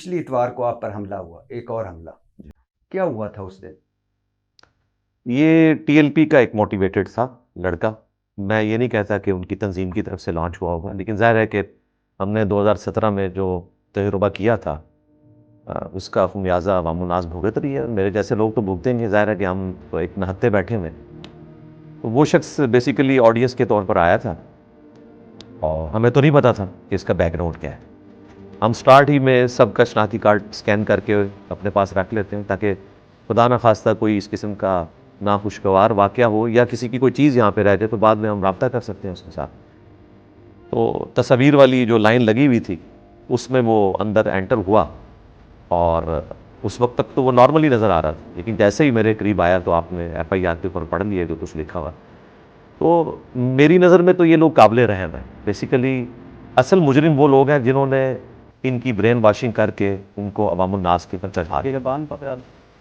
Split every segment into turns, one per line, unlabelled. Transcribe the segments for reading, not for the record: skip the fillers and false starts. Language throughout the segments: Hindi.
पिछली इतवार को आप पर हमला हुआ, एक और हमला, क्या हुआ था उस दिन?
ये टीएलपी का एक मोटिवेटेड था लड़का। मैं ये नहीं कहता कि उनकी तंजीम की तरफ से लॉन्च हुआ होगा, लेकिन ज़ाहिर है कि हमने 2017 में जो तजुर्बा किया था उसका खुमियाजा अवामुन्नास भुगत रही है। मेरे जैसे लोग तो भुगतेंगे, ज़ाहिर है कि हम तो एक नहत्ते बैठे हुए। तो वो शख्स बेसिकली ऑडियंस के तौर पर आया था और हमें तो नहीं पता था कि इसका बैकग्राउंड क्या है। हम स्टार्ट ही में सबका शनाख्ती कार्ड स्कैन करके अपने पास रख लेते हैं ताकि खुदा न खास्ता कोई इस किस्म का नाखुशगवार वाक़या हो या किसी की कोई चीज़ यहाँ पे रह जाए तो बाद में हम रब्ता कर सकते हैं उसके साथ। तो तस्वीर वाली जो लाइन लगी हुई थी उसमें वो अंदर एंटर हुआ और उस वक्त तक तो वो नॉर्मली नज़र आ रहा था, लेकिन जैसे ही मेरे करीब आया तो आपने FIR के ऊपर पढ़ लिया जो कुछ लिखा हुआ। तो मेरी नज़र में तो ये लोग काबिल रहम हैं। बेसिकली असल मुजरिम वो लोग हैं जिन्होंने इनकी ब्रेन वॉशिंग करके उनको अवामुन्नास के ऊपर चढ़ा दिया।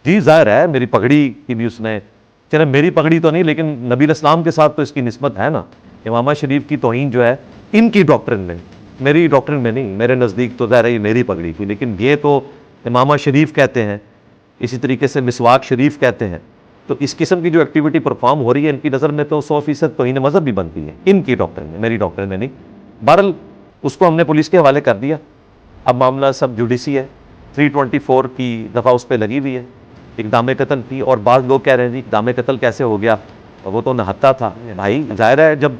जी ज़ाहिर है मेरी पगड़ी की भी उसने, चले मेरी पगड़ी तो नहीं लेकिन नबी इस्लाम के साथ तो इसकी निस्बत है ना। इमामा शरीफ की तौहीन जो है इनकी डॉक्ट्रिन में, मेरी डॉक्ट्रिन में नहीं। मेरे नज़दीक तो ज़ाहिर है ये मेरी पगड़ी थी, लेकिन ये तो इमामा शरीफ कहते हैं, इसी तरीके से मिसवाक शरीफ कहते हैं। तो इस किस्म की जो एक्टिविटी परफॉर्म हो रही है इनकी नज़र में तो 100% तौहीन मज़हब भी बनती है, इनकी डॉक्ट्रिन में, मेरी डॉक्ट्रिन में नहीं। बहरहाल उसको हमने पुलिस के हवाले कर दिया। अब मामला सब जुडिसी है। 324 की दफ़ा उस पर लगी हुई है, इक़दाम कत्ल थी। और बाद लोग कह रहे हैं जी इक़दाम कत्ल कैसे हो गया, वो तो नहत्ता था। भाई ज़ाहिर है जब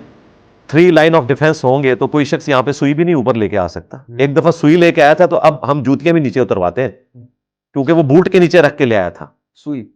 3 लाइन ऑफ डिफेंस होंगे तो कोई शख्स यहाँ पे सुई भी नहीं ऊपर लेके आ सकता। एक दफ़ा सुई लेके आया था तो अब हम जूतियां भी नीचे उतरवाते हैं, क्योंकि वो बूट के नीचे रख के ले आया था
सुई